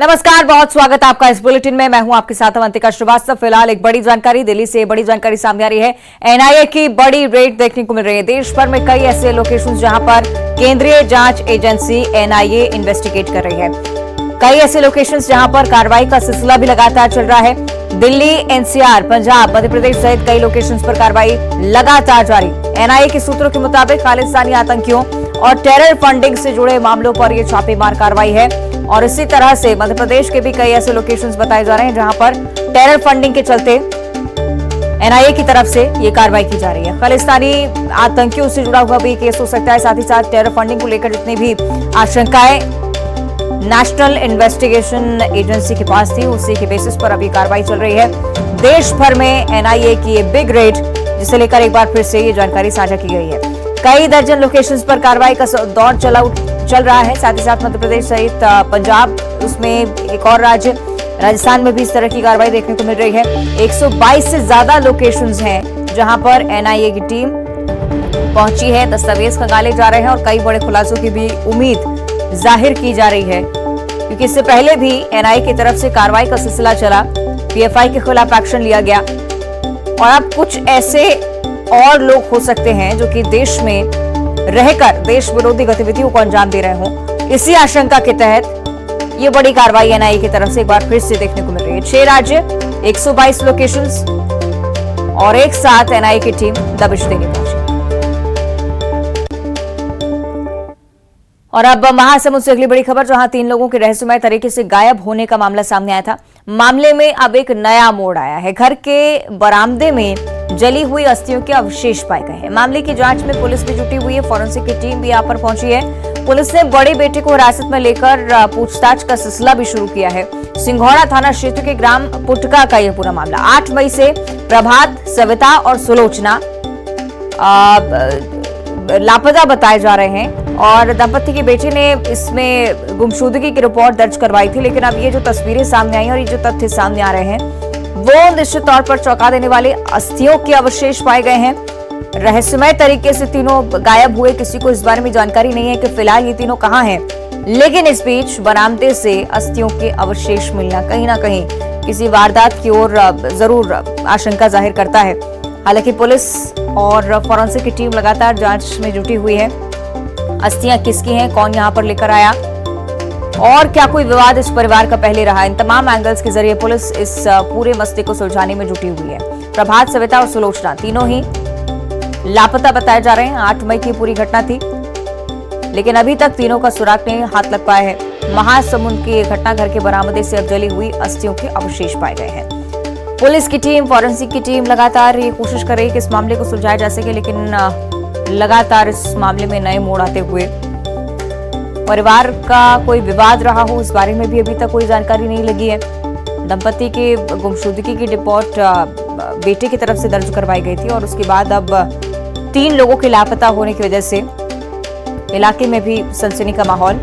नमस्कार, बहुत स्वागत है आपका इस बुलेटिन में। मैं हूं आपके साथ अवंतिका श्रीवास्तव। फिलहाल एक बड़ी जानकारी दिल्ली से बड़ी जानकारी सामने आ रही है। एनआईए की बड़ी रेड देखने को मिल रही है। देश भर में कई ऐसे लोकेशंस जहां पर केंद्रीय जांच एजेंसी एनआईए इन्वेस्टिगेट कर रही है। कई ऐसे लोकेशंस जहां पर कार्रवाई का सिलसिला भी लगातार चल रहा है। दिल्ली, एनसीआर, पंजाब, मध्य प्रदेश सहित कई लोकेशंस पर कार्रवाई लगातार जारी। एनआईए के सूत्रों के मुताबिक खालिस्तानी आतंकियों और टेरर फंडिंग से जुड़े मामलों पर यह छापेमार कार्रवाई है। और इसी तरह से मध्य प्रदेश के भी कई ऐसे लोकेशंस बताए जा रहे हैं जहां पर टेरर फंडिंग के चलते एनआईए की तरफ से ये कार्रवाई की जा रही है। खालिस्तानी आतंकियों से जुड़ा हुआ भी केस हो सकता है। साथ ही साथ टेरर फंडिंग को लेकर जितनी भी आशंकाएं नेशनल इन्वेस्टिगेशन एजेंसी के पास थी, उसी के बेसिस पर अभी कार्रवाई चल रही है। देश भर में एनआईए की ये बिग रेड, जिसे लेकर एक बार फिर से ये जानकारी साझा की गई है। कई दर्जन लोकेशंस पर कार्रवाई का दौर चल रहा है। साथ ही साथ मध्य प्रदेश सहित पंजाब, उसमें एक और राज्य राजस्थान में भी इस तरह की कार्रवाई देखने को मिल रही है। 122 से ज्यादा लोकेशंस हैं जहां पर एनआईए की टीम पहुंची है। दस्तावेज खंगाले जा रहे हैं और कई बड़े खुलासों की भी उम्मीद जाहिर की जा रही है, क्योंकि इससे पहले भी एनआईए की तरफ से कार्रवाई का सिलसिला चला। पीएफआई के खिलाफ एक्शन लिया गया और अब कुछ ऐसे और लोग हो सकते हैं जो कि देश में रहकर देश विरोधी गतिविधियों को अंजाम दे रहे हों। इसी आशंका के तहत ये बड़ी कार्रवाई एनआईए की तरफ से एक बार फिर से देखने को मिल रही है। 6 राज्य, 122 लोकेशंस और एक साथ एनआईए की टीम दबिश देने पहुंची। और अब महासमुंद से अगली बड़ी खबर, जहां 3 लोगों के रहस्यमय तरीके से गायब होने का मामला सामने आया था। मामले में अब एक नया मोड़ आया है। घर के बरामदे में जली हुई अस्थियों के अवशेष पाए गए हैं। मामले की जांच में पुलिस भी जुटी हुई है। फॉरेंसिक की टीम भी यहां पर पहुंची है। पुलिस ने बड़े बेटे को हिरासत में लेकर पूछताछ का सिलसिला भी शुरू किया है। सिंघोड़ा थाना क्षेत्र के ग्राम पुटका का यह पूरा मामला 8 मई से प्रभात, सविता और सुलोचना लापता बताए जा रहे हैं और दंपति के बेटे ने इसमें गुमशुदगी की रिपोर्ट दर्ज करवाई थी। लेकिन अब ये जो तस्वीरें सामने आई और ये जो तथ्य सामने आ रहे हैं, वो निश्चित तौर पर चौंका देने वाले अस्थियों के अवशेष पाए गए हैं। रहस्यमय तरीके से तीनों गायब हुए। किसी को इस बारे में जानकारी नहीं है कि फिलहाल ये तीनों कहां हैं, लेकिन इस बीच बरामदे से अस्थियों के अवशेष मिलना कहीं ना कहीं किसी वारदात की ओर जरूर आशंका जाहिर करता है। हालांकि पुलिस और फॉरेंसिक की टीम लगातार जांच में जुटी हुई है। अस्थियां किसकी हैं, कौन यहां पर लेकर आया और क्या कोई विवाद इस परिवार का पहले रहा, इन तमाम एंगल्स के जरिए पुलिस इस पूरे मसले को सुलझाने में जुटी हुई है। प्रभात, सविता और सुलोचना तीनों ही लापता बताए जा रहे हैं। 8 मई की पूरी घटना थी, लेकिन अभी तक तीनों का सुराग नहीं हाथ लग पाया है। महासमुंद की घटना, घर के बरामदे से अब जली हुई अस्थियों के अवशेष पाए गए हैं। पुलिस की टीम, फॉरेंसिक की टीम लगातार ये कोशिश कर रही है कि इस मामले को सुलझाया जा सके, लेकिन लगातार इस मामले में नए मोड़ आते हुए परिवार का कोई विवाद रहा हो, इस बारे में भी अभी तक कोई जानकारी नहीं लगी है। दंपति के गुमशुदगी की रिपोर्ट बेटे की तरफ से दर्ज करवाई गई थी और उसके बाद अब 3 लोगों के लापता होने की वजह से इलाके में भी सनसनी का माहौल।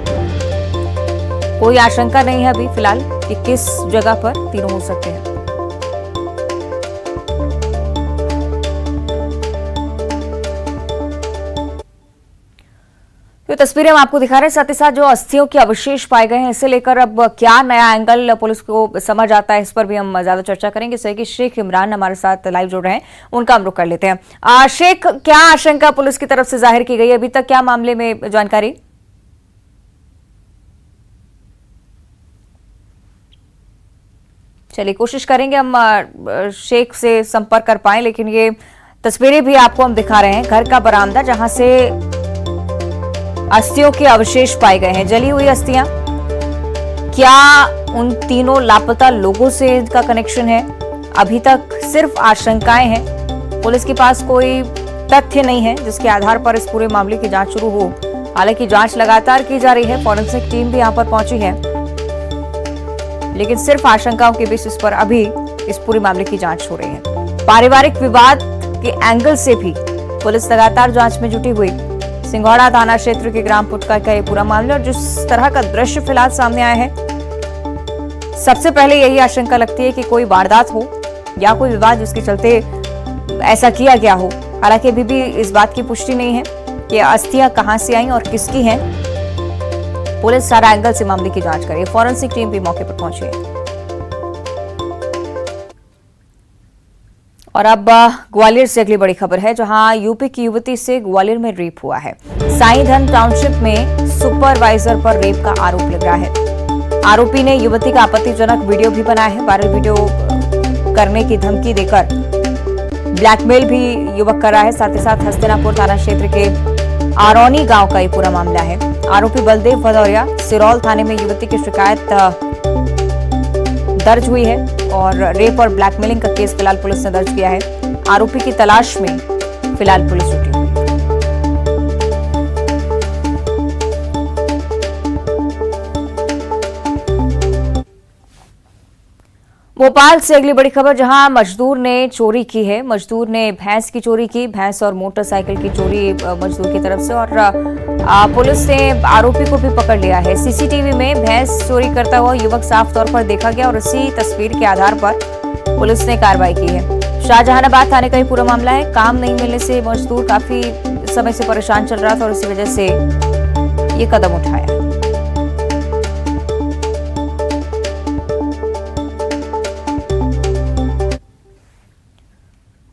कोई आशंका नहीं है अभी फिलहाल कि किस जगह पर तीनों हो सकते हैं। तो तस्वीरें हम आपको दिखा रहे हैं। साथ ही साथ जो अस्थियों के अवशेष पाए गए हैं, इसे लेकर अब क्या नया एंगल पुलिस को समझ आता है, इस पर भी हम ज्यादा चर्चा करेंगे। सही कि शेख इमरान हमारे साथ लाइव जुड़ रहे हैं, उनका हम रुख कर लेते हैं। शेख, क्या आशंका पुलिस की तरफ से जाहिर की गई है, अभी तक क्या मामले में जानकारी? चलिए कोशिश करेंगे हम शेख से संपर्क कर पाए, लेकिन ये तस्वीरें भी आपको हम दिखा रहे हैं। घर का बरामदा जहां से अस्थियों के अवशेष पाए गए हैं, जली हुई अस्थियां। क्या उन तीनों लापता लोगों से इनका कनेक्शन है? अभी तक सिर्फ आशंकाएं हैं। पुलिस के पास कोई तथ्य नहीं है जिसके आधार पर इस पूरे मामले की जांच शुरू हो। हालांकि जांच लगातार की जा रही है, फॉरेंसिक टीम भी यहां पर पहुंची है, लेकिन सिर्फ आशंकाओं के बेसिस पर अभी इस पूरे मामले की जांच हो रही है। पारिवारिक विवाद के एंगल से भी पुलिस लगातार जांच में जुटी हुई। सिंघोड़ा थाना क्षेत्र के ग्राम पुटका का ये पूरा मामला और जिस तरह का दृश्य फिलहाल सामने आया है, सबसे पहले यही आशंका लगती है कि कोई वारदात हो या कोई विवाद जिसके चलते ऐसा किया गया हो। हालांकि अभी भी इस बात की पुष्टि नहीं है कि अस्थियां कहां से आई और किसकी हैं। पुलिस सारा एंगल से मामले की जांच करे। फॉरेंसिक टीम भी मौके पर पहुंची है। और अब ग्वालियर से अगली बड़ी खबर है, जहां यूपी की युवती से ग्वालियर में रेप हुआ है। साईधन टाउनशिप में सुपरवाइजर पर रेप का आरोप लग रहा है। आरोपी ने युवती का आपत्तिजनक वीडियो भी बनाया है। वायरल वीडियो करने की धमकी देकर ब्लैकमेल भी युवक कर रहा है। साथ ही साथ हस्तिनापुर थाना क्षेत्र के आरौनी गांव का ये पूरा मामला है। आरोपी बलदेव भदौरिया सिरौल थाने में युवती की शिकायत दर्ज हुई है और रेप और ब्लैकमेलिंग का केस फिलहाल पुलिस ने दर्ज किया है। आरोपी की तलाश में फिलहाल पुलिस जुटी हुई है। भोपाल से अगली बड़ी खबर, जहां मजदूर ने चोरी की है। मजदूर ने भैंस की चोरी की, भैंस और मोटरसाइकिल की चोरी मजदूर की तरफ से, और पुलिस ने आरोपी को भी पकड़ लिया है। सीसीटीवी में भैंस चोरी करता हुआ युवक साफ तौर पर देखा गया और इसी तस्वीर के आधार पर पुलिस ने कार्रवाई की है। शाहजहानाबाद थाने का ये पूरा मामला है। काम नहीं मिलने से मजदूर काफी समय से परेशान चल रहा था और इसी वजह से ये कदम उठाया।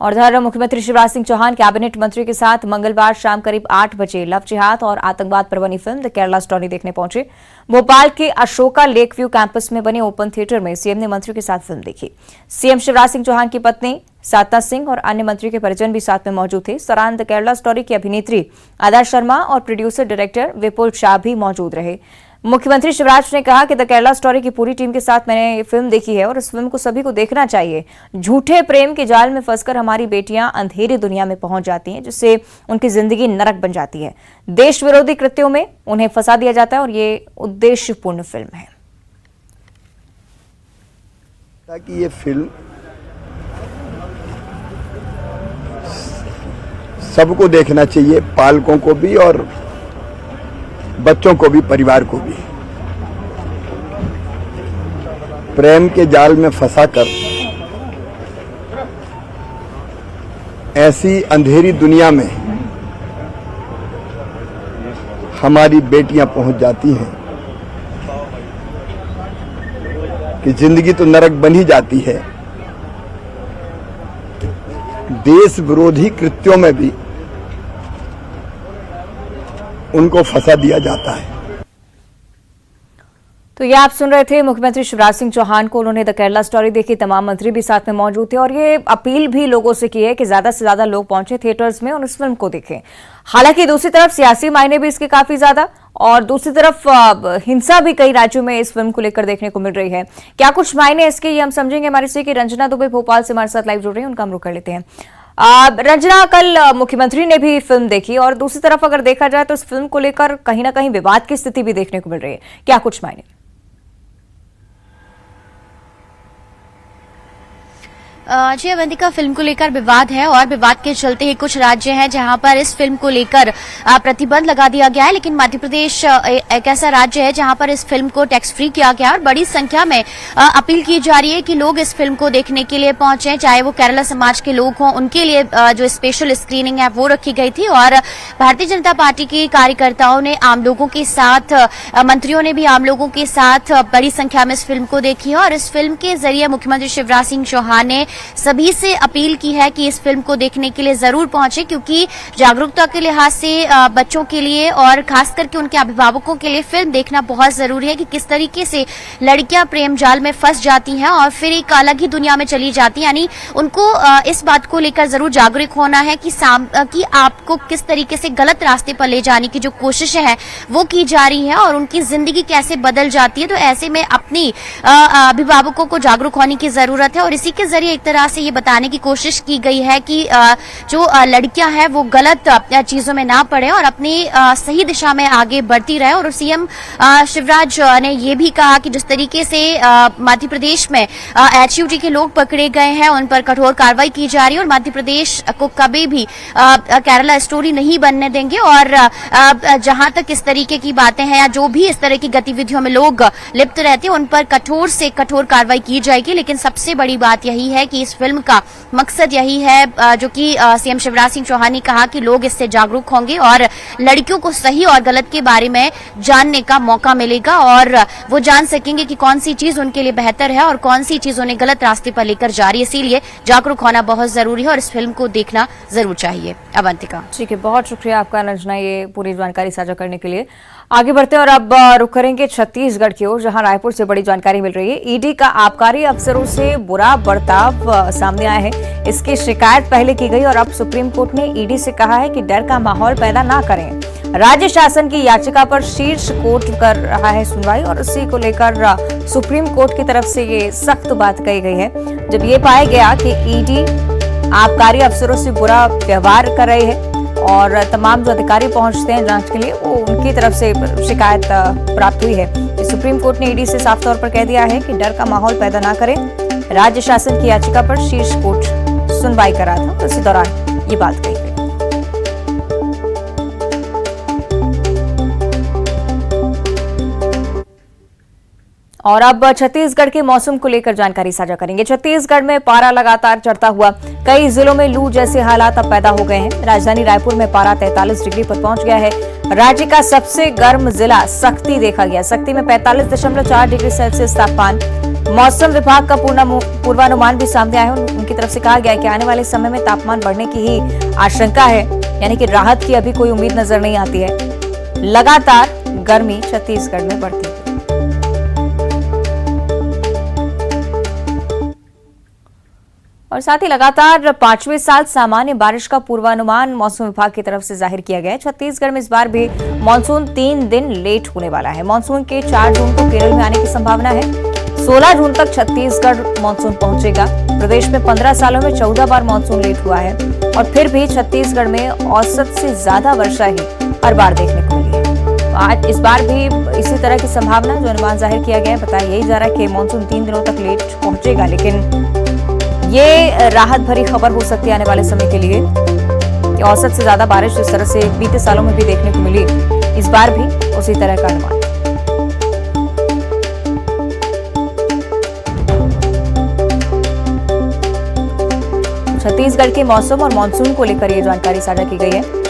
और इधर मुख्यमंत्री शिवराज सिंह चौहान कैबिनेट मंत्री के साथ मंगलवार शाम करीब 8 बजे लव जिहाद और आतंकवाद पर बनी फिल्म द केरला स्टोरी देखने पहुंचे। भोपाल के अशोका लेक व्यू कैंपस में बने ओपन थिएटर में सीएम ने मंत्री के साथ फिल्म देखी। सीएम शिवराज सिंह चौहान की पत्नी साधना सिंह और अन्य मंत्री के परिजन भी साथ में मौजूद थे। इस दौरान द केरला स्टोरी की अभिनेत्री आदा शर्मा और प्रोड्यूसर डायरेक्टर विपुल शाह भी मौजूद रहे। मुख्यमंत्री शिवराज ने कहा कि द केरला स्टोरी की पूरी टीम के साथ मैंने ये फिल्म देखी है और इस फिल्म को सभी को देखना चाहिए। झूठे प्रेम के जाल में फंसकर हमारी बेटियां अंधेरी दुनिया में पहुंच जाती हैं, जिससे उनकी जिंदगी नरक बन जाती है। देश विरोधी कृत्यों में उन्हें फंसा दिया जाता है और ये उद्देश्यपूर्ण फिल्म है। ताकि ये फिल्म सबको देखना चाहिए, पालकों को भी और बच्चों को भी, परिवार को भी। प्रेम के जाल में फंसाकर ऐसी अंधेरी दुनिया में हमारी बेटियां पहुंच जाती हैं कि जिंदगी तो नरक बन ही जाती है। देश विरोधी कृत्यों में भी उनको फंसा दिया जाता है। तो ये आप सुन रहे थे मुख्यमंत्री शिवराज सिंह चौहान को। उन्होंने द केरला स्टोरी देखी, तमाम मंत्री भी साथ में मौजूद थे और ये अपील भी लोगों से की है कि ज्यादा से ज्यादा लोग पहुंचे थिएटर्स में और इस फिल्म को देखें। हालांकि दूसरी तरफ सियासी मायने भी इसके काफी ज्यादा, और दूसरी तरफ हिंसा भी कई राज्यों में इस फिल्म को लेकर देखने को मिल रही है। क्या कुछ मायने इसके, ये हम समझेंगे। हमारे से कि रंजना दुबे भोपाल से हमारे साथ लाइव जुड़ रही है, उनका हम रुख कर लेते हैं। रंजना, कल मुख्यमंत्री ने भी फिल्म देखी और दूसरी तरफ अगर देखा जाए तो इस फिल्म को लेकर कहीं ना कहीं विवाद की स्थिति भी देखने को मिल रही है। क्या कुछ मायने? जी अवंतिका, फिल्म को लेकर विवाद है और विवाद के चलते ही कुछ राज्य हैं जहां पर इस फिल्म को लेकर प्रतिबंध लगा दिया गया है। लेकिन मध्य प्रदेश एक ऐसा राज्य है जहां पर इस फिल्म को टैक्स फ्री किया गया और बड़ी संख्या में अपील की जा रही है कि लोग इस फिल्म को देखने के लिए पहुंचे, चाहे वो केरला समाज के लोग हों। उनके लिए जो स्पेशल स्क्रीनिंग है वो रखी गई थी और भारतीय जनता पार्टी के कार्यकर्ताओं ने आम लोगों के साथ, मंत्रियों ने भी आम लोगों के साथ बड़ी संख्या में इस फिल्म को देखी है। और इस फिल्म के जरिए मुख्यमंत्री शिवराज सिंह चौहान ने सभी से अपील की है कि इस फिल्म को देखने के लिए जरूर पहुंचे, क्योंकि जागरूकता के लिहाज से बच्चों के लिए और खास करके उनके अभिभावकों के लिए फिल्म देखना बहुत जरूरी है कि किस तरीके से लड़कियां प्रेम जाल में फंस जाती हैं और फिर एक अलग ही दुनिया में चली जाती हैं। यानी उनको इस बात को लेकर जरूर जागरूक होना है कि आपको किस तरीके से गलत रास्ते पर ले जाने की जो कोशिशें हैं वो की जा रही है और उनकी जिंदगी कैसे बदल जाती है। तो ऐसे में अपनी अभिभावकों को जागरूक होने की जरूरत है और इसी के जरिए एक तरह से ये बताने की कोशिश की गई है कि जो लड़कियां हैं वो गलत चीजों में ना पड़े और अपनी सही दिशा में आगे बढ़ती रहे। और सीएम शिवराज ने ये भी कहा कि जिस तरीके से मध्य प्रदेश में एचयूटी के लोग पकड़े गए हैं उन पर कठोर कार्रवाई की जा रही है और मध्य प्रदेश को कभी भी केरला स्टोरी नहीं बनने देंगे। और जहां तक इस तरीके की बातें हैं या जो भी इस तरह की गतिविधियों में लोग लिप्त रहते हैं उन पर कठोर से कठोर कार्रवाई की जाएगी। लेकिन सबसे बड़ी बात यही है कि इस फिल्म का मकसद यही है जो कि सीएम शिवराज सिंह चौहान ने कहा कि लोग इससे जागरूक होंगे और लड़कियों को सही और गलत के बारे में जानने का मौका मिलेगा और वो जान सकेंगे कि कौन सी चीज उनके लिए बेहतर है और कौन सी चीज उन्हें गलत रास्ते पर लेकर जा रही है। इसीलिए जागरूक होना बहुत जरूरी है और इस फिल्म को देखना जरूर चाहिए। अवंतिका। ठीक है, बहुत शुक्रिया आपका अंजना, ये पूरी जानकारी साझा करने के लिए। आगे बढ़ते हैं और अब रुख करेंगे छत्तीसगढ़ की ओर, जहां रायपुर से बड़ी जानकारी मिल रही है। ईडी का आबकारी अफसरों से बुरा बर्ताव सामने आया है। इसकी शिकायत पहले की गई और अब सुप्रीम कोर्ट ने ईडी से कहा है कि डर का माहौल पैदा ना करें। राज्य शासन की याचिका पर शीर्ष कोर्ट कर रहा है सुनवाई और इसी को लेकर सुप्रीम कोर्ट की तरफ से ये सख्त बात कही गई है। जब ये पाया गया कि ईडी आबकारी अफसरों से बुरा व्यवहार कर रही है और तमाम जो अधिकारी पहुंचते हैं जांच के लिए, वो उनकी तरफ से शिकायत प्राप्त हुई है। सुप्रीम कोर्ट ने ईडी से साफ तौर पर कह दिया है कि डर का माहौल पैदा ना करें। राज्य शासन की याचिका पर शीर्ष कोर्ट सुनवाई कर रहा था, इसी दौरान ये बात कही गई। और अब छत्तीसगढ़ के मौसम को लेकर जानकारी साझा करेंगे। छत्तीसगढ़ में पारा लगातार चढ़ता हुआ, कई जिलों में लू जैसे हालात अब पैदा हो गए हैं। राजधानी रायपुर में पारा 43 डिग्री पर पहुंच गया है। राज्य का सबसे गर्म जिला सक्ती देखा गया। सक्ती में 45.4 डिग्री सेल्सियस तापमान। मौसम विभाग का पूर्वानुमान भी सामने आया है। उनकी तरफ से कहा गया है कि आने वाले समय में तापमान बढ़ने की ही आशंका है, यानी कि राहत की अभी कोई उम्मीद नजर नहीं आती है। लगातार गर्मी छत्तीसगढ़ में बढ़ती है। और साथ ही लगातार 5वें साल सामान्य बारिश का पूर्वानुमान मौसम विभाग की तरफ से जाहिर किया गया है। छत्तीसगढ़ में इस बार भी मानसून 3 दिन लेट होने वाला है। मानसून के 4 जून को केरल में आने की संभावना है। 16 जून तक छत्तीसगढ़ मानसून पहुंचेगा। प्रदेश में 15 सालों में 14 बार मानसून लेट हुआ है और फिर भी छत्तीसगढ़ में औसत से ज्यादा वर्षा ही हर बार देखने को मिली है। आज इस बार भी इसी तरह की संभावना जो अनुमान जाहिर किया गया है, बताया यही जा रहा है कि मानसून 3 दिनों तक लेट पहुंचेगा। लेकिन ये राहत भरी खबर हो सकती है आने वाले समय के लिए कि औसत से ज्यादा बारिश जिस तरह से बीते सालों में भी देखने को मिली, इस बार भी उसी तरह का अनुमान। छत्तीसगढ़ के मौसम और मानसून को लेकर यह जानकारी साझा की गई है।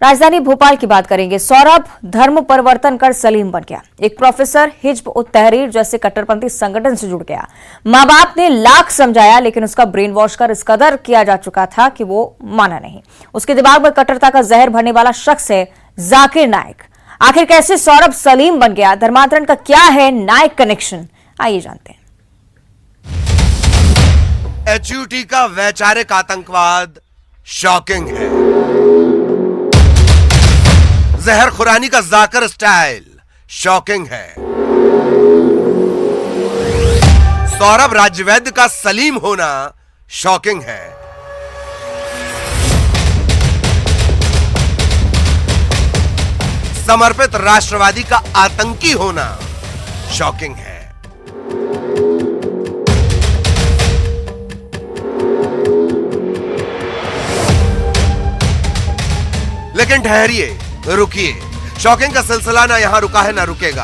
राजधानी भोपाल की बात करेंगे। सौरभ धर्म परिवर्तन कर सलीम बन गया। एक प्रोफेसर हिज्ब उत तहरीर जैसे कट्टरपंथी संगठन से जुड़ गया। मां बाप ने लाख समझाया लेकिन उसका ब्रेन वॉश कर इस कदर किया जा चुका था कि वो माना नहीं। उसके दिमाग में कट्टरता का जहर भरने वाला शख्स है जाकिर नाइक। आखिर कैसे सौरभ सलीम बन गया, धर्मांतरण का क्या है नाइक कनेक्शन, आइए जानते हैं। एचयूटी का वैचारिक आतंकवाद शॉकिंग है। जहर खुरानी का जाकिर स्टाइल शॉकिंग है। सौरभ राज्यवैद्य का सलीम होना शॉकिंग है। समर्पित राष्ट्रवादी का आतंकी होना शॉकिंग है। लेकिन ठहरिए, रुकिए, शॉकिंग का सिलसिला ना यहां रुका है ना रुकेगा।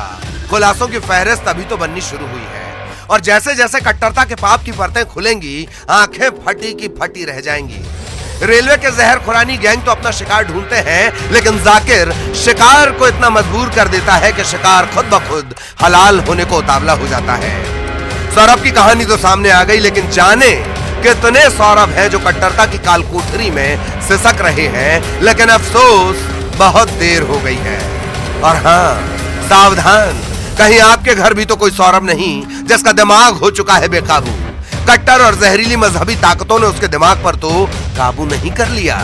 खुलासों की फहरिस्त अभी तो बननी शुरू हुई है और जैसे जैसे कट्टरता के पाप की परतें खुलेंगी, आंखें फटी की फटी रह जाएंगी। रेलवे के जहर खुरानी गैंग तो अपना शिकार ढूंढते हैं, लेकिन जाकिर शिकार को इतना मजबूर कर देता है कि शिकार खुद ब खुद हलाल होने को उतावला हो जाता है। सौरभ की कहानी तो सामने आ गई, लेकिन जाने कितने सौरभ हैं जो कट्टरता की कालकोठरी में सिसक रहे हैं, लेकिन अफसोस बहुत देर हो गई है। और हाँ, सावधान, कहीं आपके घर भी तो कोई सौरभ नहीं जिसका दिमाग हो चुका है बेकाबू। कट्टर और जहरीली मजहबी ताकतों ने उसके दिमाग पर तो काबू नहीं कर लिया।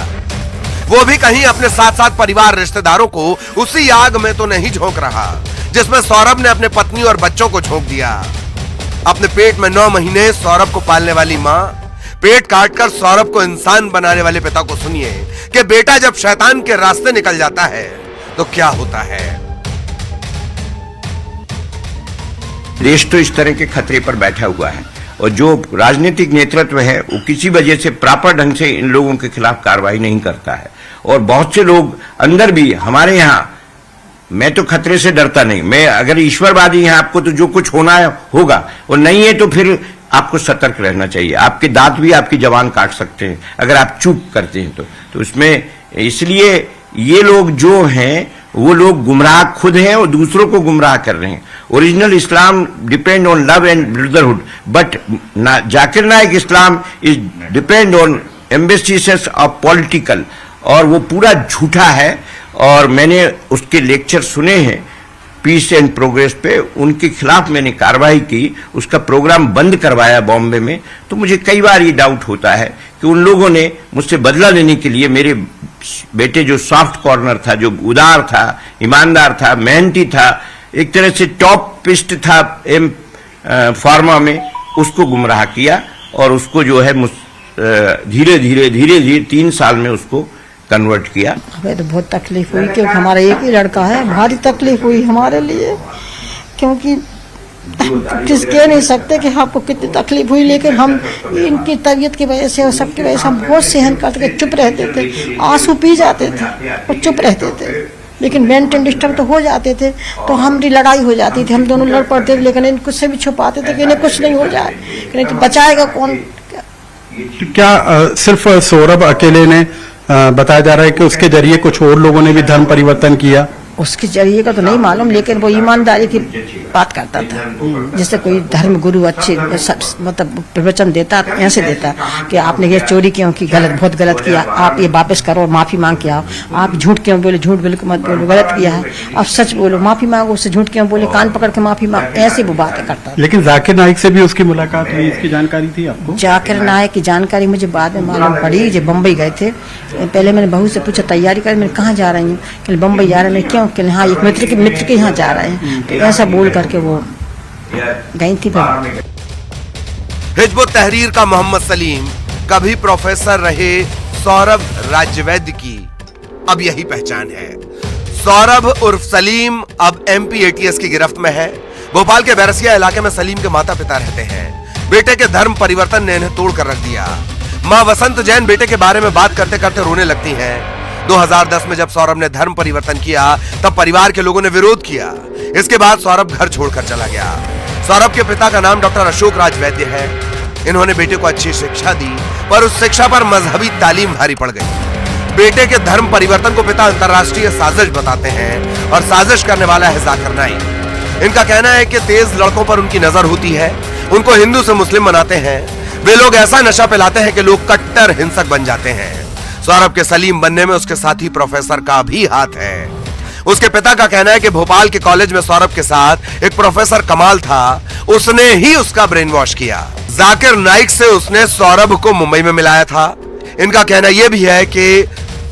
वो भी कहीं अपने साथ साथ परिवार रिश्तेदारों को उसी आग में तो नहीं झोंक रहा जिसमें सौरभ ने अपने पत्नी और बच्चों को झोंक दिया। अपने पेट में 9 महीने सौरभ को पालने वाली माँ, पेट काटकर सौरभ को इंसान बनाने वाले पिता को सुनिए कि बेटा जब शैतान के रास्ते निकल जाता है तो क्या होता है। देश तो इस तरह के खतरे पर बैठा हुआ है और जो राजनीतिक नेतृत्व है वो किसी वजह से प्रॉपर ढंग से इन लोगों के खिलाफ कार्रवाई नहीं करता है। और बहुत से लोग अंदर भी हमारे यहाँ मैं तो खतरे से डरता नहीं। मैं अगर ईश्वरवादी हैं आपको तो जो कुछ होना है होगा, और नहीं है तो फिर आपको सतर्क रहना चाहिए। आपके दांत भी आपकी जबान काट सकते हैं अगर आप चुप करते हैं तो उसमें, इसलिए ये लोग जो हैं वो लोग गुमराह खुद हैं और दूसरों को गुमराह कर रहे हैं। Original Islam depend on love and brotherhood, but Zakir Naik Islam is depend on ambiences of political, और वो पूरा झूठा है। और मैंने उसके लेक्चर सुने हैं पीस एंड प्रोग्रेस पे, उनके खिलाफ मैंने कार्रवाई की, उसका प्रोग्राम बंद करवाया बॉम्बे में। तो मुझे कई बार ये डाउट होता है कि उन लोगों ने मुझसे बदला लेने के लिए, मेरे बेटे जो सॉफ्ट कॉर्नर था, जो उदार था, ईमानदार था, मेहनती था, एक तरह से टॉप पिस्ट था फार्मा में, उसको गुमराह किया और उसको जो है धीरे धीरे 3 साल में उसको कन्वर्ट किया। हमें तो बहुत तकलीफ हुई, क्योंकि हमारा एक ही लड़का है। भारी तकलीफ हुई हमारे लिए, क्योंकि किस कह नहीं सकते कि आपको कितनी तकलीफ हुई, लेकिन हम इनकी तबीयत की वजह से और सबकी वजह से हम बहुत सहन करते थे, चुप रहते थे, आंसू पी जाते थे और चुप रहते थे। लेकिन मेंटल डिस्टर्ब तो हो जाते थे, तो हमारी लड़ाई हो जाती थी, हम दोनों लड़ पड़ते थे, लेकिन इनको से भी छुपाते थे कि इन्हें कुछ नहीं हो जाए, नहीं तो बचाएगा कौन। क्या सिर्फ सौरभ अकेले ने बताया जा रहा है कि उसके जरिए कुछ और लोगों ने भी धर्म परिवर्तन किया? उसके जरिए का तो नहीं मालूम, लेकिन वो ईमानदारी की बात करता था। जैसे कोई धर्म गुरु अच्छे मतलब प्रवचन देता, ऐसे देता कि आपने ये चोरी क्यों की, बहुत गलत किया, आप ये वापस करो और माफी मांग के आओ। आप झूठ क्यों बोले, झूठ बिल्कुल मत बोलो, गलत किया है, अब सच बोलो, माफी मांगो, उससे झूठ क्यों बोले, कान पकड़ के माफी मांग, ऐसी वो बातें करता। लेकिन जाकिर नाइक से भी उसकी मुलाकात हुई, इसकी जानकारी थी आपको? जाकिर नाइक की जानकारी मुझे बाद में मालूम पड़ी, जब बम्बई गए थे। पहले मैंने बहू से पूछा तैयारी कर, मैं कहाँ जा रही हूँ, कि बम्बई जा रहे हैं। क्यों? कि हाँ एक मित्र के यहाँ जा रहे हैं, तो ऐसा बोल करके वो गई थी। हिजबुत तहरीर का मोहम्मद सलीम कभी प्रोफेसर रहे सौरभ राज्यवैद्य की अब यही पहचान है। सौरभ उर्फ सलीम अब MP ATS की गिरफ्त में है। भोपाल के बैरसिया इलाके में सलीम के माता पिता रहते हैं। बेटे के धर्म परिवर्तन ने इन्हें तोड़ कर रख दिया। मां वसंत जैन बेटे के बारे में बात करते करते रोने लगती हैं। 2010 में जब सौरभ ने धर्म परिवर्तन किया तब परिवार के लोगों ने विरोध किया। इसके बाद सौरभ घर छोड़कर चला गया। सौरभ के पिता का नाम डॉक्टर अशोक राज वैद्य है। इन्होंने बेटे को अच्छी शिक्षा दी, पर उस शिक्षा पर मजहबी तालीम भारी पड़ गई। बेटे के धर्म परिवर्तन को पिता अंतर्राष्ट्रीय साजिश बताते हैं और साजिश करने वाला है जाकिर नाइक। इनका कहना है कि तेज लड़कों पर उनकी नजर होती है, उनको हिंदू से मुस्लिम बनाते हैं। वे लोग ऐसा नशा पिलाते हैं कि लोग कट्टर हिंसक बन जाते हैं। सौरभ के सलीम बनने में उसके साथी प्रोफेसर का भी हाथ है। उसके पिता का कहना है कि भोपाल के कॉलेज में सौरभ के साथ एक प्रोफेसर कमाल था, उसने ही उसका ब्रेन वॉश किया। जाकिर नाइक से उसने सौरभ को मुंबई में मिलाया था। इनका कहना यह भी है कि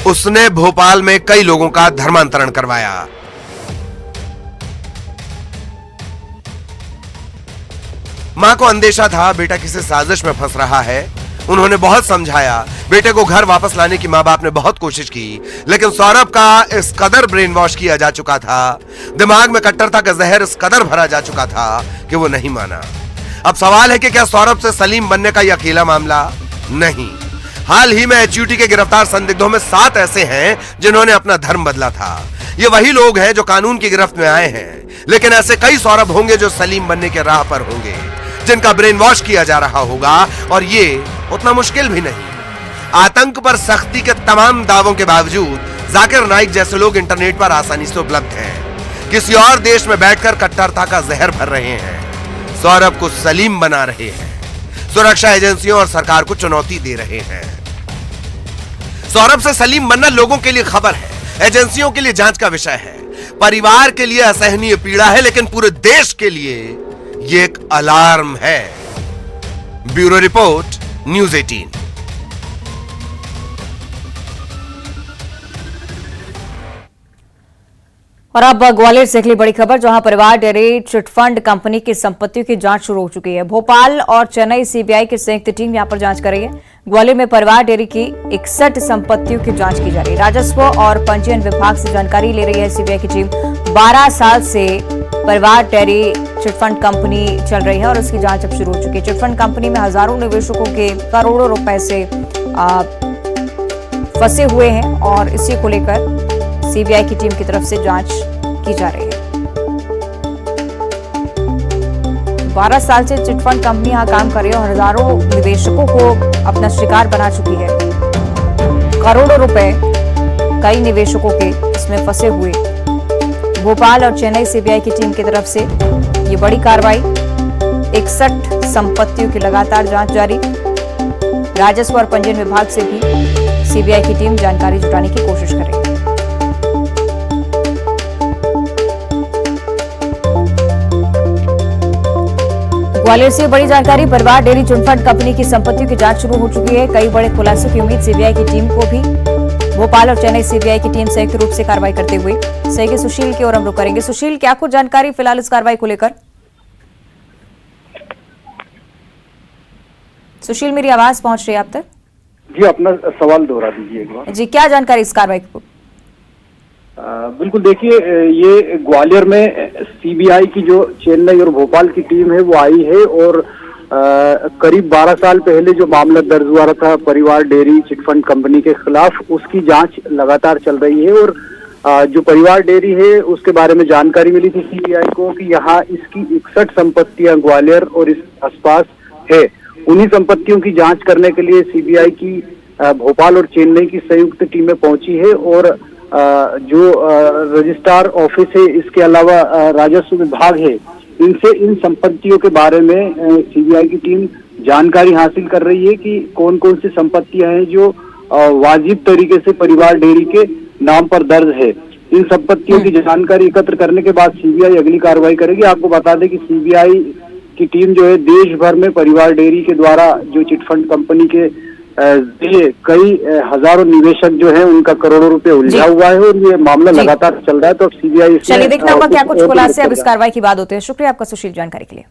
उसने भोपाल में कई लोगों का धर्मांतरण करवाया। मां को अंदेशा था बेटा किसी साजिश में फंस रहा है। उन्होंने बहुत समझाया, बेटे को घर वापस लाने की मां बाप ने बहुत कोशिश की, लेकिन सौरभ का इस कदर ब्रेन वॉश किया जा चुका था, दिमाग में कट्टरता का जहर इस कदर भरा जा चुका था कि वो नहीं माना। अब सवाल है कि क्या सौरभ से सलीम बनने का यह अकेला मामला? नहीं। हाल ही में HUT के गिरफ्तार संदिग्धों में 7 ऐसे हैं जिन्होंने अपना धर्म बदला था। ये वही लोग हैं जो कानून की गिरफ्त में आए हैं, लेकिन ऐसे कई सौरभ होंगे जो सलीम बनने के राह पर होंगे, जिनका ब्रेन वॉश किया जा रहा होगा, और ये उतना मुश्किल भी नहीं। आतंक पर सख्ती के तमाम दावों के बावजूद जाकिर नाइक जैसे लोग इंटरनेट पर आसानी से उपलब्ध हैं। किसी और देश में बैठकर कट्टरता का जहर भर रहे हैं, सौरभ को सलीम बना रहे हैं, सुरक्षा एजेंसियों और सरकार को चुनौती दे रहे हैं। सौरभ से सलीम बनना लोगों के लिए खबर है, एजेंसियों के लिए जांच का विषय है, परिवार के लिए असहनीय पीड़ा है, लेकिन पूरे देश के लिए ये एक अलार्म है। Bureau report, news 18। और अब ग्वालियर से अगली बड़ी खबर, जहां परिवार डेयरी चिटफंड कंपनी की संपत्तियों की जांच शुरू हो चुकी है। भोपाल और चेन्नई CBI की संयुक्त टीम यहां पर जांच कर रही है। ग्वालियर में परिवार डेयरी की 61 संपत्तियों की जांच की जा रही है। राजस्व और पंजीयन विभाग से जानकारी ले रही है CBI की टीम। 12 साल से परिवार डेयरी चिटफंड कंपनी चल रही है और उसकी जांच अब शुरू हो चुकी है। चिटफंड कंपनी में हजारों निवेशकों के करोड़ों रुपए से फंसे हुए हैं और इसी को लेकर CBI की टीम की तरफ से जांच की की जा रही है। 12 साल से चिटफंड कंपनी यहां काम कर रही है और हजारों निवेशकों को अपना शिकार बना चुकी है। करोड़ों रुपए कई निवेशकों के इसमें फंसे हुए। भोपाल और चेन्नई सीबीआई की टीम की तरफ से ये बड़ी कार्रवाई। 61 संपत्तियों की लगातार जांच जारी। राजस्व और पंजीयन विभाग से भी सीबीआई की टीम जानकारी जुटाने की कोशिश कर रही है। ग्वालियर से बड़ी जानकारी। परिवार डेयरी चिटफंड कंपनी की संपत्तियों की जांच शुरू हो चुकी है। कई बड़े खुलासों की उम्मीद सीबीआई की टीम को भी। भोपाल और चेन्नई सीबीआई की टीम संयुक्त रूप से कार्रवाई करते हुए। सहयोगी सुशील की ओर हम रुख करेंगे। सुशील, क्या कुछ जानकारी फिलहाल इस कार्रवाई को लेकर? सुशील, मेरी आवाज पहुंच रही है आप तक? जी, अपना सवाल दोहरा दीजिए एक बार। जी, क्या जानकारी इस कार्रवाई को? बिल्कुल, देखिए, ये ग्वालियर में सीबीआई की जो चेन्नई और भोपाल की टीम है वो आई है और करीब 12 साल पहले जो मामला दर्ज हुआ था परिवार डेयरी चिटफंड कंपनी के खिलाफ, उसकी जांच लगातार चल रही है। और जो परिवार डेयरी है उसके बारे में जानकारी मिली थी सीबीआई को कि यहाँ इसकी 61 संपत्तियां ग्वालियर और इस आसपास है। उन्हीं संपत्तियों की जांच करने के लिए सीबीआई की भोपाल और चेन्नई की संयुक्त टीमें पहुंची है और जो रजिस्ट्रार ऑफिस है, इसके अलावा राजस्व विभाग है, इनसे इन संपत्तियों के बारे में सीबीआई की टीम जानकारी हासिल कर रही है कि कौन कौन सी संपत्तियां हैं जो वाजिब तरीके से परिवार डेयरी के नाम पर दर्ज है। इन संपत्तियों की जानकारी एकत्र करने के बाद सीबीआई अगली कार्रवाई करेगी। आपको बता दें कि सीबीआई की टीम जो है देश भर में परिवार डेयरी के द्वारा जो चिटफंड कंपनी के कई हजारों निवेशक जो है उनका करोड़ों रुपए उलझा हुआ है और ये मामला लगातार चल रहा है। तो सीबीआई चलिए देखना होगा क्या कुछ खुलासे अब इस कार्रवाई की बात होते हैं। शुक्रिया आपका सुशील जानकारी के लिए।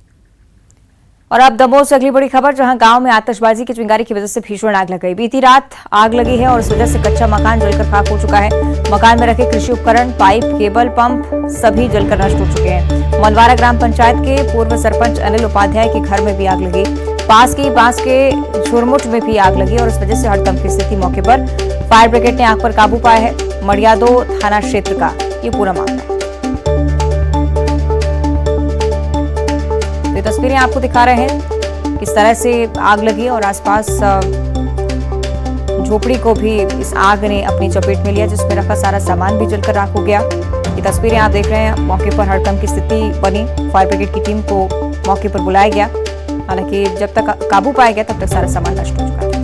और अब दमोह से अगली बड़ी खबर, जहां गांव में आतिशबाजी की चिंगारी की वजह से भीषण आग लग गई। बीती रात आग लगी है और इस वजह से कच्चा मकान जलकर खाक हो चुका है। मकान में रखे कृषि उपकरण, पाइप, केबल, पंप सभी जलकर नष्ट हो चुके हैं। मनवारा ग्राम पंचायत के पूर्व सरपंच अनिल उपाध्याय के घर में भी आग लगी। पास की बांस के झुरमुट में भी आग लगी और इस वजह से हड़कंप की स्थिति। मौके पर फायर ब्रिगेड ने आग पर काबू पाया है। मड़ियादो थाना क्षेत्र का ये पूरा मामला। ये तस्वीरें आपको दिखा रहे हैं किस तरह से आग लगी और आसपास झोपड़ी को भी इस आग ने अपनी चपेट में लिया, जिसमें रखा सारा सामान भी जलकर राख हो गया। ये तस्वीरें आप देख रहे हैं। मौके पर हड़कंप की स्थिति बनी। फायर ब्रिगेड की टीम को मौके पर बुलाया गया। हालांकि जब तक काबू पाया गया तब तक सारा सामान नष्ट हो चुका था।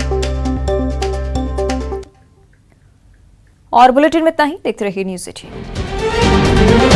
और बुलेटिन में इतना ही। देखते रहिए न्यूज़ 18।